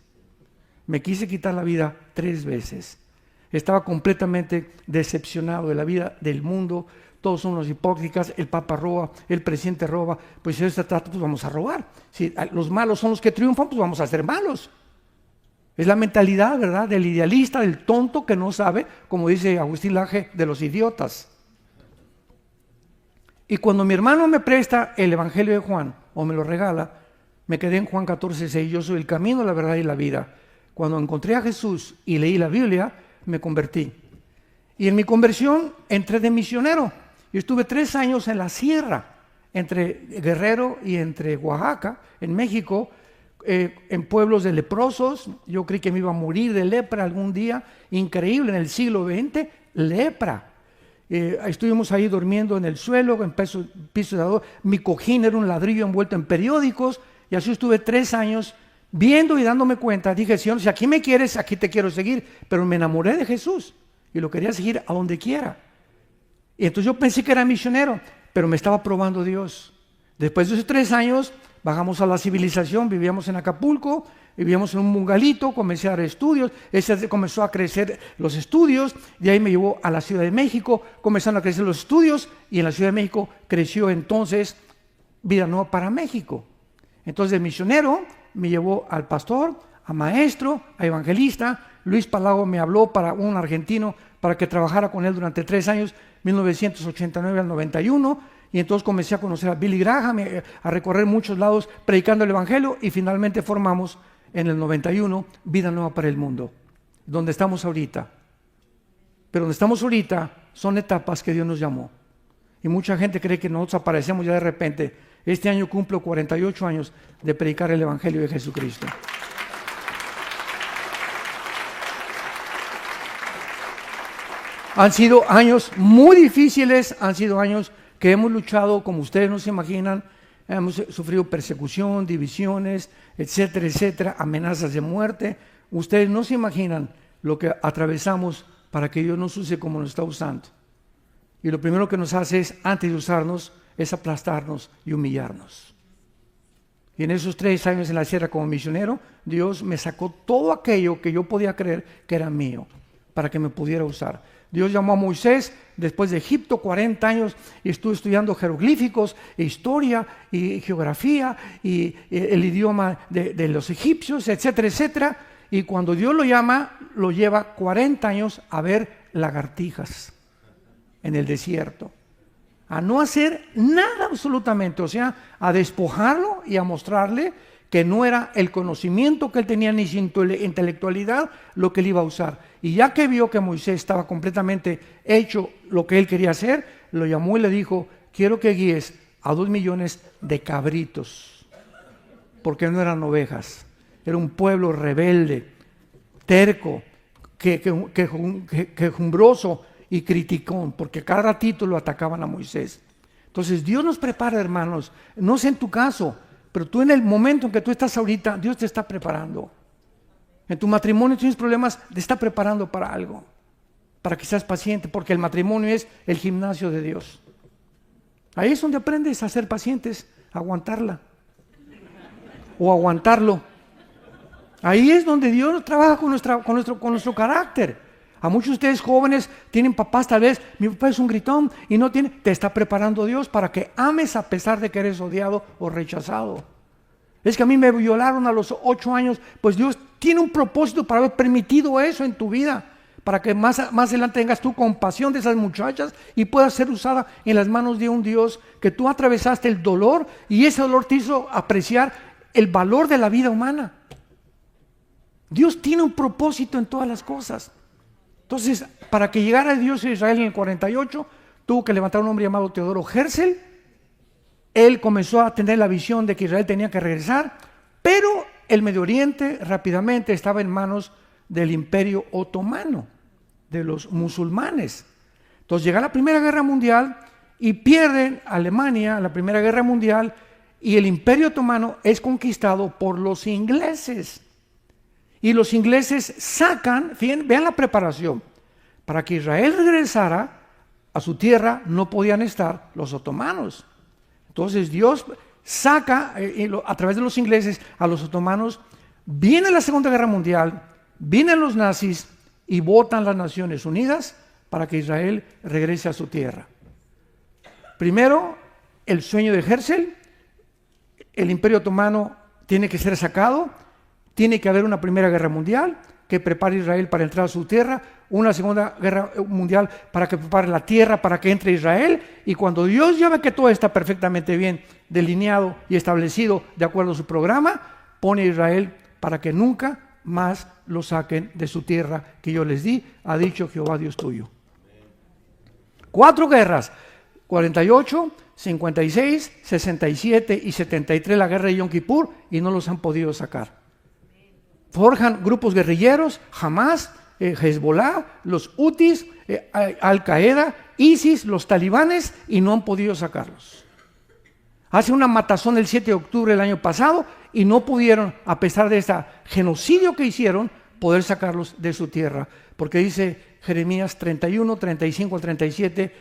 Me quise quitar la vida 3 veces. Estaba completamente decepcionado de la vida, del mundo. Todos son unos hipócritas, el Papa roba, el presidente roba. Pues si se trata, pues vamos a robar. Si los malos son los que triunfan, pues vamos a ser malos. Es la mentalidad, ¿verdad?, del idealista, del tonto que no sabe, como dice Agustín Laje, de los idiotas. Y cuando mi hermano me presta el Evangelio de Juan, o me lo regala, me quedé en Juan 14:6. Yo soy el camino, la verdad y la vida. Cuando encontré a Jesús y leí la Biblia, me convertí. Y en mi conversión entré de misionero. Yo estuve 3 años en la sierra, entre Guerrero y entre Oaxaca, en México, en pueblos de leprosos. Yo creí que me iba a morir de lepra algún día. Increíble, en el siglo XX, lepra. Estuvimos ahí durmiendo en el suelo, en piso de adobe. Mi cojín era un ladrillo envuelto en periódicos. Y así estuve 3 años viendo y dándome cuenta. Dije, Señor, si aquí me quieres, aquí te quiero seguir. Pero me enamoré de Jesús y lo quería seguir a donde quiera. Y entonces yo pensé que era misionero, pero me estaba probando Dios. Después de esos 3 años, bajamos a la civilización, vivíamos en Acapulco, vivíamos en un bungalito, comencé a dar estudios, comenzó a crecer los estudios, de ahí me llevó a la Ciudad de México, comenzaron a crecer los estudios, y en la Ciudad de México creció entonces Vida Nueva para México. Entonces de misionero me llevó al pastor, a maestro, a evangelista. Luis Palago me habló para un argentino para que trabajara con él durante 3 años, 1989 al 91, y entonces comencé a conocer a Billy Graham, a recorrer muchos lados predicando el evangelio, y finalmente formamos en el 91 Vida Nueva para el Mundo, donde estamos ahorita. Pero donde estamos ahorita son etapas que Dios nos llamó, y mucha gente cree que nosotros aparecemos ya de repente. Este año cumplo 48 años de predicar el evangelio de Jesucristo. Han sido años muy difíciles, han sido años que hemos luchado, como ustedes no se imaginan. Hemos sufrido persecución, divisiones, etcétera, etcétera, amenazas de muerte. Ustedes no se imaginan lo que atravesamos para que Dios nos use como nos está usando. Y lo primero que nos hace es, antes de usarnos, es aplastarnos y humillarnos. Y en esos 3 años en la sierra como misionero, Dios me sacó todo aquello que yo podía creer que era mío, para que me pudiera usar. Dios llamó a Moisés después de Egipto, 40 años, y estuve estudiando jeroglíficos, e historia, y geografía, y el idioma de los egipcios, etcétera, etcétera. Y cuando Dios lo llama, lo lleva 40 años a ver lagartijas en el desierto, a no hacer nada absolutamente, o sea, a despojarlo y a mostrarle que no era el conocimiento que él tenía ni su intelectualidad lo que él iba a usar. Y ya que vio que Moisés estaba completamente hecho lo que él quería hacer, lo llamó y le dijo: quiero que guíes a 2 millones de cabritos, porque no eran ovejas, era un pueblo rebelde, terco, quejumbroso y criticón, porque cada ratito lo atacaban a Moisés. Entonces Dios nos prepara, hermanos, no sé en tu caso, pero tú en el momento en que tú estás ahorita, Dios te está preparando. En tu matrimonio tienes problemas, te está preparando para algo, para que seas paciente, porque el matrimonio es el gimnasio de Dios. Ahí es donde aprendes a ser pacientes, a aguantarla o aguantarlo. Ahí es donde Dios trabaja con nuestro carácter. A muchos de ustedes jóvenes tienen papás, tal vez mi papá es un gritón y no tiene, te está preparando Dios para que ames a pesar de que eres odiado o rechazado. Es que a mí me violaron a los 8 años, pues Dios tiene un propósito para haber permitido eso en tu vida, para que más adelante tengas tú compasión de esas muchachas y puedas ser usada en las manos de un Dios que tú atravesaste el dolor y ese dolor te hizo apreciar el valor de la vida humana. Dios tiene un propósito en todas las cosas. Entonces, para que llegara Dios a Israel en el 48, tuvo que levantar un hombre llamado Teodoro Herzl. Él comenzó a tener la visión de que Israel tenía que regresar, pero el Medio Oriente rápidamente estaba en manos del Imperio Otomano, de los musulmanes. Entonces llega la Primera Guerra Mundial y pierden Alemania la Primera Guerra Mundial y el Imperio Otomano es conquistado por los ingleses. Y los ingleses sacan, vean la preparación, para que Israel regresara a su tierra no podían estar los otomanos. Entonces Dios saca a través de los ingleses a los otomanos, viene la Segunda Guerra Mundial, vienen los nazis y votan las Naciones Unidas para que Israel regrese a su tierra. Primero, el sueño de Herzl, el Imperio Otomano tiene que ser sacado. Tiene que haber una Primera Guerra Mundial que prepare a Israel para entrar a su tierra, una Segunda Guerra Mundial para que prepare la tierra para que entre Israel, y cuando Dios ya ve que todo está perfectamente bien delineado y establecido de acuerdo a su programa, pone a Israel para que nunca más lo saquen de su tierra que yo les di, ha dicho Jehová Dios tuyo. 4 guerras, 48, 56, 67 y 73, la guerra de Yom Kippur, y no los han podido sacar. Forjan grupos guerrilleros, Hamas, Hezbollah, los Hutis, Al-Qaeda, ISIS, los talibanes, y no han podido sacarlos. Hace una matazón el 7 de octubre del año pasado y no pudieron, a pesar de este genocidio que hicieron, poder sacarlos de su tierra. Porque dice Jeremías 31, 35 al 37,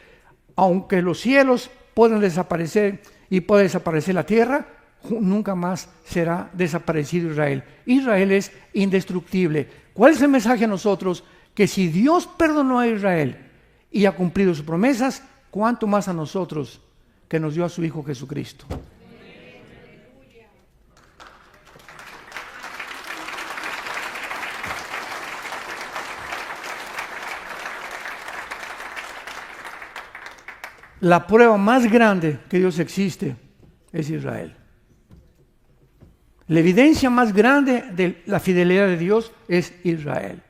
aunque los cielos puedan desaparecer y pueda desaparecer la tierra, nunca más será desaparecido Israel. Israel es indestructible. ¿Cuál es el mensaje a nosotros? Que si Dios perdonó a Israel y ha cumplido sus promesas, ¿cuánto más a nosotros que nos dio a su Hijo Jesucristo? La prueba más grande que Dios existe es Israel. La evidencia más grande de la fidelidad de Dios es Israel.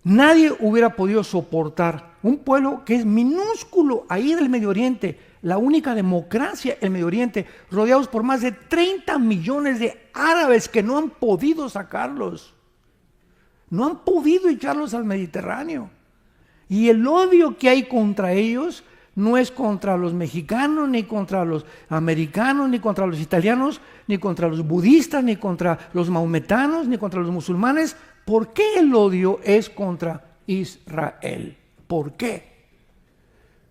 Nadie hubiera podido soportar un pueblo que es minúsculo ahí en el Medio Oriente, la única democracia en el Medio Oriente, rodeados por más de 30 millones de árabes que no han podido sacarlos. No han podido echarlos al Mediterráneo. Y el odio que hay contra ellos no es contra los mexicanos, ni contra los americanos, ni contra los italianos, ni contra los budistas, ni contra los maometanos, ni contra los musulmanes. ¿Por qué el odio es contra Israel? ¿Por qué?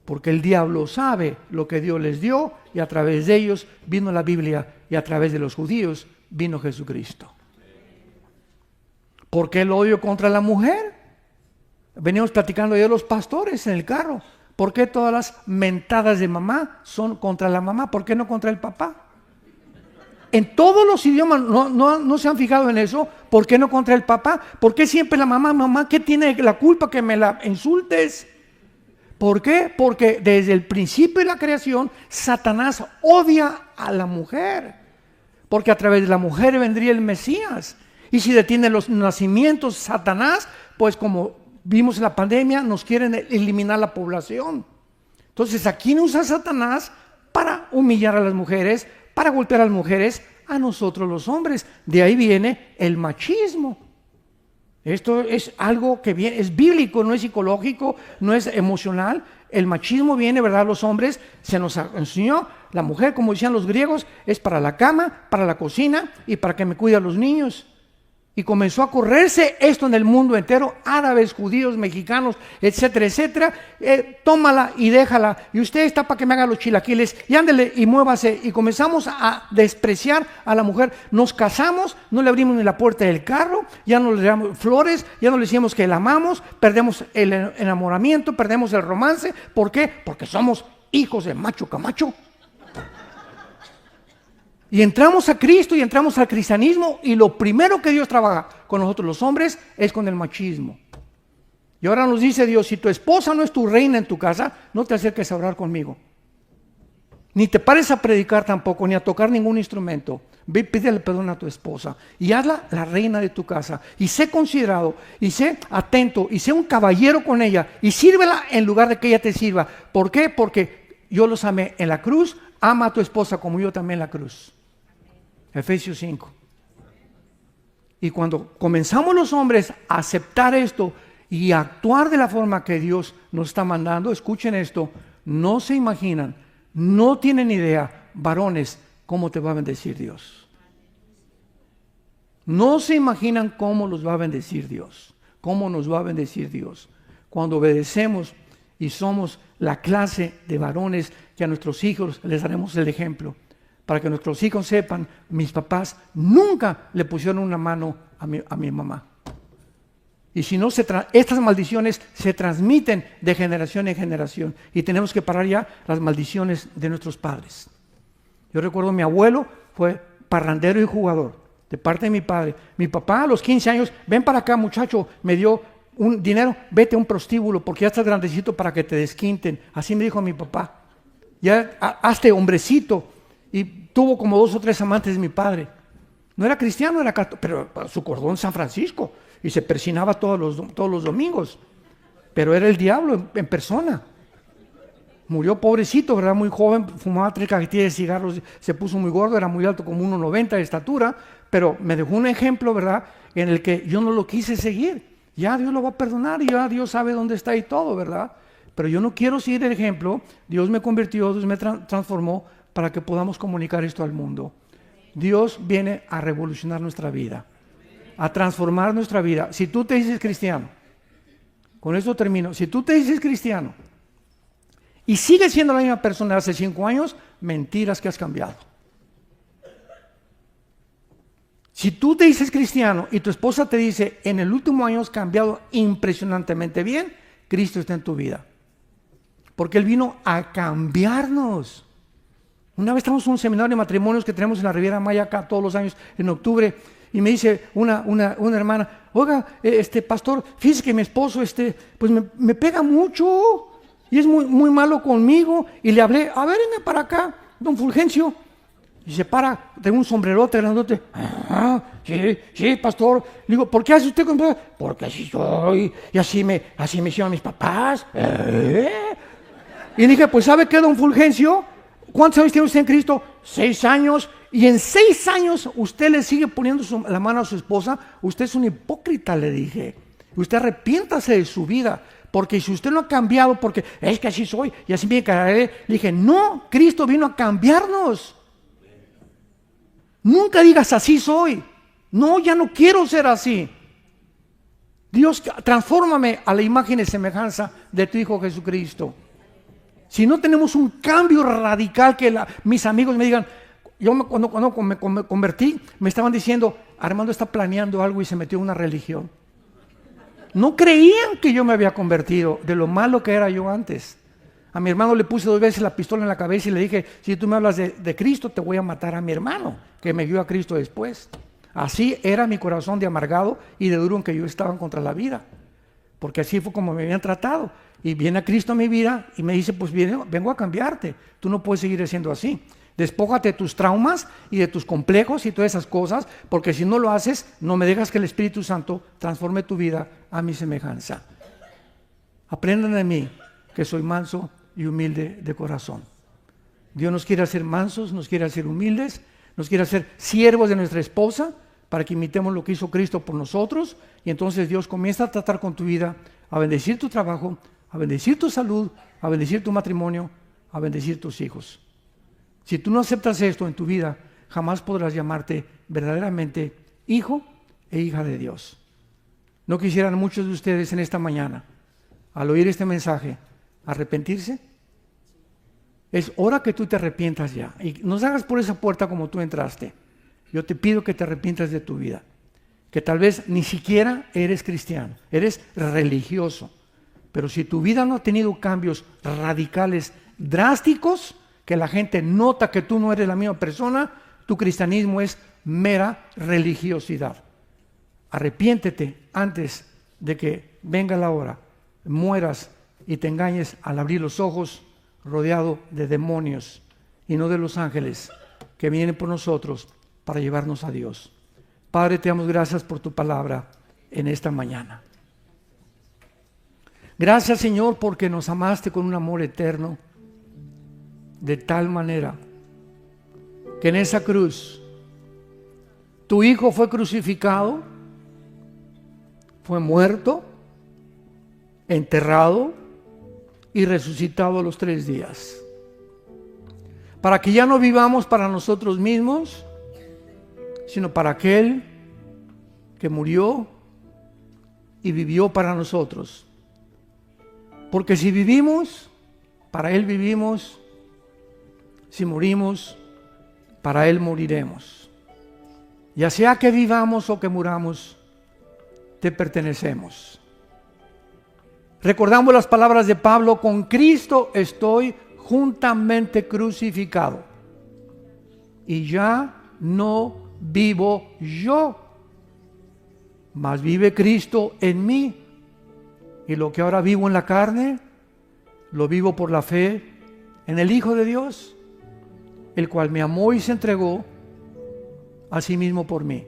Porque el diablo sabe lo que Dios les dio y a través de ellos vino la Biblia y a través de los judíos vino Jesucristo. ¿Por qué el odio contra la mujer? Veníamos platicando ayer los pastores en el carro. ¿Por qué todas las mentadas de mamá son contra la mamá? ¿Por qué no contra el papá? en todos los idiomas, no se han fijado en eso. ¿Por qué no contra el papá? ¿Por qué siempre la mamá? Mamá, ¿qué tiene la culpa que me la insultes? ¿Por qué? Porque desde el principio de la creación, Satanás odia a la mujer. Porque a través de la mujer vendría el Mesías. Y si detiene los nacimientos, Satanás, pues como vimos en la pandemia, nos quieren eliminar la población. Entonces, ¿a quién usa Satanás? Para humillar a las mujeres, para golpear a las mujeres, a nosotros los hombres. De ahí viene el machismo. Esto es algo que viene, es bíblico, no es psicológico, no es emocional. El machismo viene, ¿verdad? Los hombres, se nos enseñó, la mujer, como decían los griegos, es para la cama, para la cocina y para que me cuide a los niños. Y comenzó a correrse esto en el mundo entero, árabes, judíos, mexicanos, etcétera, etcétera. Tómala y déjala. Y usted está para que me haga los chilaquiles. Y ándele y muévase. Y comenzamos a despreciar a la mujer. Nos casamos, no le abrimos ni la puerta del carro, ya no le damos flores, ya no le decimos que la amamos, perdemos el enamoramiento, perdemos el romance. ¿Por qué? Porque somos hijos de macho camacho. Y entramos a Cristo y entramos al cristianismo y lo primero que Dios trabaja con nosotros los hombres es con el machismo. Y ahora nos dice Dios, si tu esposa no es tu reina en tu casa, no te acerques a orar conmigo. Ni te pares a predicar tampoco, ni a tocar ningún instrumento. Ve, pídele perdón a tu esposa y hazla la reina de tu casa. Y sé considerado, y sé atento, y sé un caballero con ella. Y sírvela en lugar de que ella te sirva. ¿Por qué? Porque yo los amé en la cruz. Ama a tu esposa como yo también en la cruz. Efesios 5. Y cuando comenzamos los hombres a aceptar esto y a actuar de la forma que Dios nos está mandando, escuchen esto, no se imaginan, no tienen idea, varones, cómo te va a bendecir Dios. No se imaginan cómo los va a bendecir Dios, cómo nos va a bendecir Dios. Cuando obedecemos y somos la clase de varones que a nuestros hijos les daremos el ejemplo. Para que nuestros hijos sepan, mis papás nunca le pusieron una mano a mi mamá. Y si no, estas maldiciones se transmiten de generación en generación. Y tenemos que parar ya las maldiciones de nuestros padres. Yo recuerdo mi abuelo fue parrandero y jugador, de parte de mi padre. Mi papá a los 15 años, ven para acá muchacho, me dio un dinero, vete a un prostíbulo porque ya estás grandecito para que te desquinten. Así me dijo mi papá. Ya hazte hombrecito. Y tuvo como 2 o 3 amantes mi padre. No era cristiano, era católico, pero su cordón San Francisco. Y se persinaba todos los domingos. Pero era el diablo en persona. Murió pobrecito, ¿verdad? Muy joven, fumaba 3 cajetillas de cigarros, se puso muy gordo, era muy alto, como 1,90 de estatura. Pero me dejó un ejemplo, ¿verdad? En el que yo no lo quise seguir. Ya Dios lo va a perdonar y ya Dios sabe dónde está y todo, ¿verdad? Pero yo no quiero seguir el ejemplo. Dios me convirtió, Dios me transformó, para que podamos comunicar esto al mundo. Dios viene a revolucionar nuestra vida, a transformar nuestra vida. Si tú te dices cristiano, con esto termino, si tú te dices cristiano y sigues siendo la misma persona de hace 5 años, mentiras que has cambiado. Si tú te dices cristiano y tu esposa te dice, en el último año has cambiado impresionantemente bien, Cristo está en tu vida. Porque Él vino a cambiarnos. Una vez estamos en un seminario de matrimonios que tenemos en la Riviera Maya acá todos los años en octubre y me dice una hermana, oiga, pastor, fíjese que mi esposo pues me pega mucho y es muy malo conmigo. Y le hablé, a ver, venga para acá, don Fulgencio. Y se para, tengo un sombrerote grandote. Sí, pastor. Le digo, ¿por qué hace usted conmigo? Porque así soy y así me hicieron mis papás. Y dije, pues ¿sabe qué, don Fulgencio? ¿Cuántos años tiene usted en Cristo? 6 años. Y en 6 años usted le sigue poniendo la mano a su esposa. Usted es un hipócrita, le dije. Usted arrepiéntase de su vida. Porque si usted no ha cambiado, porque es que así soy y así me quedaré. Le dije, no, Cristo vino a cambiarnos. Nunca digas así soy. No, ya no quiero ser así. Dios, transfórmame a la imagen y semejanza de tu Hijo Jesucristo. Si no tenemos un cambio radical, que mis amigos me digan, cuando me convertí, me estaban diciendo, Armando está planeando algo y se metió en una religión. No creían que yo me había convertido de lo malo que era yo antes. A mi hermano le puse 2 veces la pistola en la cabeza y le dije, si tú me hablas de Cristo, te voy a matar a mi hermano, que me dio a Cristo después. Así era mi corazón de amargado y de duro en que yo estaba contra la vida, porque así fue como me habían tratado. Y viene a Cristo a mi vida y me dice, pues vengo a cambiarte, tú no puedes seguir siendo así. Despójate de tus traumas y de tus complejos y todas esas cosas, porque si no lo haces, no me dejas que el Espíritu Santo transforme tu vida a mi semejanza. Aprendan de mí, que soy manso y humilde de corazón. Dios nos quiere hacer mansos, nos quiere hacer humildes, nos quiere hacer siervos de nuestra esposa, para que imitemos lo que hizo Cristo por nosotros, y entonces Dios comienza a tratar con tu vida, a bendecir tu trabajo, a bendecir tu salud, a bendecir tu matrimonio, a bendecir tus hijos. Si tú no aceptas esto en tu vida, jamás podrás llamarte verdaderamente hijo e hija de Dios. ¿No quisieran muchos de ustedes en esta mañana, al oír este mensaje, arrepentirse? Es hora que tú te arrepientas ya y no salgas por esa puerta como tú entraste. Yo te pido que te arrepientas de tu vida, que tal vez ni siquiera eres cristiano, eres religioso, pero si tu vida no ha tenido cambios radicales, drásticos, que la gente nota que tú no eres la misma persona, tu cristianismo es mera religiosidad. Arrepiéntete antes de que venga la hora, mueras y te engañes al abrir los ojos rodeado de demonios y no de los ángeles que vienen por nosotros para llevarnos a Dios. Padre, te damos gracias por tu palabra en esta mañana. Gracias, Señor, porque nos amaste con un amor eterno, de tal manera que en esa cruz tu Hijo fue crucificado, fue muerto, enterrado y resucitado a los 3 días, para que ya no vivamos para nosotros mismos, sino para aquel que murió y vivió para nosotros. Porque si vivimos, para Él vivimos; si morimos, para Él moriremos. Ya sea que vivamos o que muramos, te pertenecemos. Recordamos las palabras de Pablo: con Cristo estoy juntamente crucificado, y ya no vivo yo, mas vive Cristo en mí, y lo que ahora vivo en la carne, lo vivo por la fe en el Hijo de Dios, el cual me amó y se entregó a sí mismo por mí.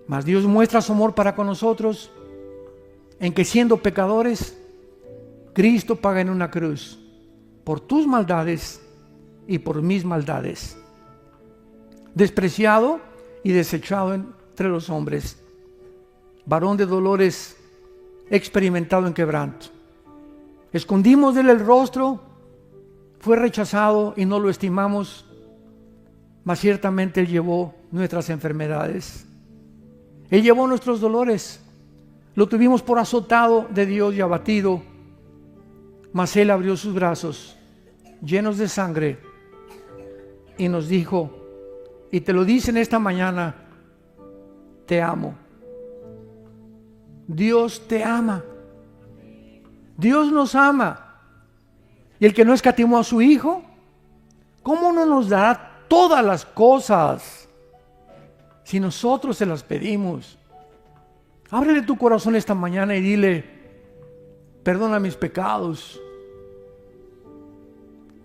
Mas Dios muestra su amor para con nosotros en que, siendo pecadores, Cristo paga en una cruz por tus maldades y por mis maldades, despreciado y desechado entre los hombres, varón de dolores, experimentado en quebranto. Escondimos de él el rostro, fue rechazado y no lo estimamos, mas ciertamente él llevó nuestras enfermedades, él llevó nuestros dolores. Lo tuvimos por azotado de Dios y abatido, mas Él abrió sus brazos llenos de sangre y nos dijo, y te lo dice en esta mañana: te amo. Dios te ama. Dios nos ama. Y el que no escatimó a su Hijo, ¿cómo no nos dará todas las cosas si nosotros se las pedimos? Ábrele tu corazón esta mañana y dile: perdona mis pecados,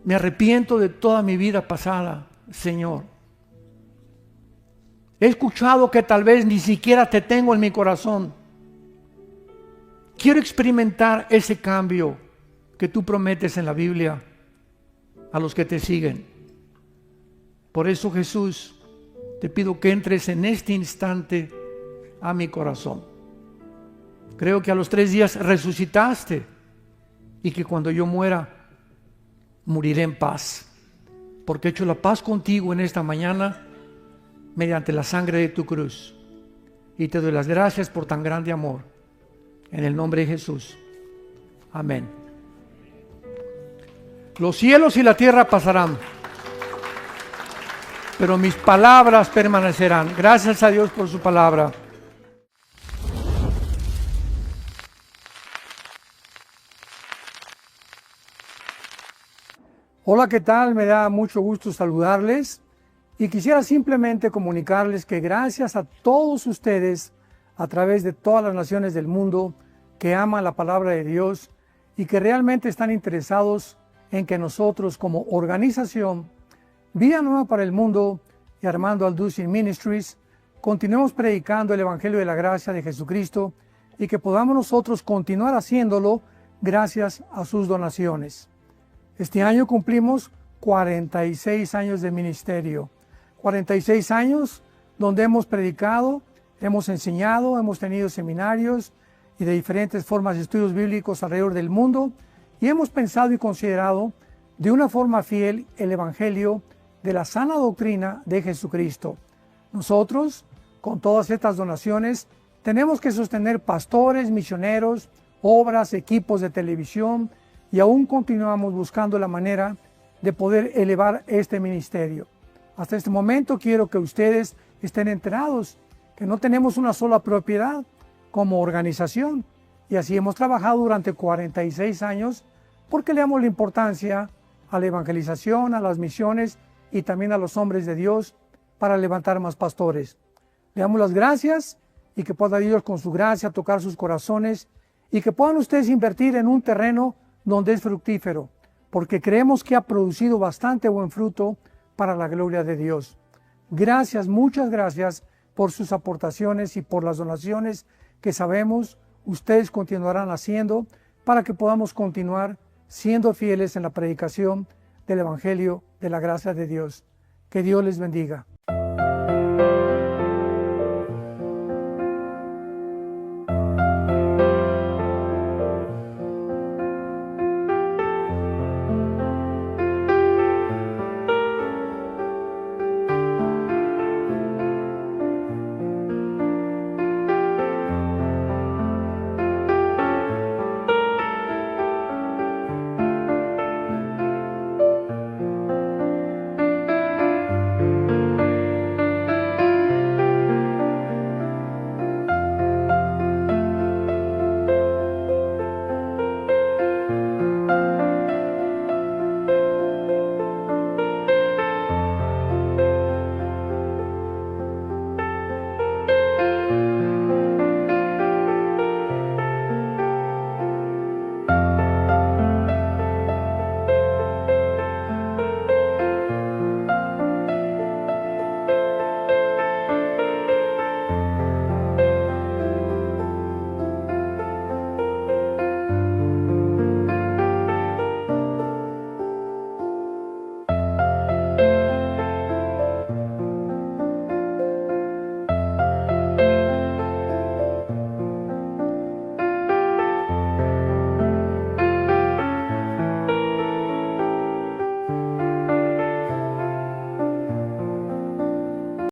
me arrepiento de toda mi vida pasada, Señor. He escuchado que tal vez ni siquiera te tengo en mi corazón. Quiero experimentar ese cambio que tú prometes en la Biblia a los que te siguen. Por eso, Jesús, te pido que entres en este instante a mi corazón. Creo que a los 3 días resucitaste y que cuando yo muera, moriré en paz, porque he hecho la paz contigo en esta mañana mediante la sangre de tu cruz. Y te doy las gracias por tan grande amor. En el nombre de Jesús. Amén. Los cielos y la tierra pasarán, pero mis palabras permanecerán. Gracias a Dios por su palabra. Hola, ¿qué tal? Me da mucho gusto saludarles y quisiera simplemente comunicarles que gracias a todos ustedes a través de todas las naciones del mundo que aman la palabra de Dios y que realmente están interesados en que nosotros como organización Vida Nueva para el Mundo y Armando Alducin Ministries continuemos predicando el Evangelio de la Gracia de Jesucristo y que podamos nosotros continuar haciéndolo gracias a sus donaciones. Este año cumplimos 46 años de ministerio, 46 años donde hemos predicado, hemos enseñado, hemos tenido seminarios y de diferentes formas de estudios bíblicos alrededor del mundo y hemos pensado y considerado de una forma fiel el Evangelio de la sana doctrina de Jesucristo. Nosotros, con todas estas donaciones, tenemos que sostener pastores, misioneros, obras, equipos de televisión, y aún continuamos buscando la manera de poder elevar este ministerio. Hasta este momento quiero que ustedes estén enterados que no tenemos una sola propiedad como organización y así hemos trabajado durante 46 años porque le damos la importancia a la evangelización, a las misiones y también a los hombres de Dios para levantar más pastores. Le damos las gracias y que pueda Dios con su gracia tocar sus corazones y que puedan ustedes invertir en un terreno donde es fructífero, porque creemos que ha producido bastante buen fruto para la gloria de Dios. Gracias, muchas gracias por sus aportaciones y por las donaciones que sabemos ustedes continuarán haciendo para que podamos continuar siendo fieles en la predicación del Evangelio de la gracia de Dios. Que Dios les bendiga.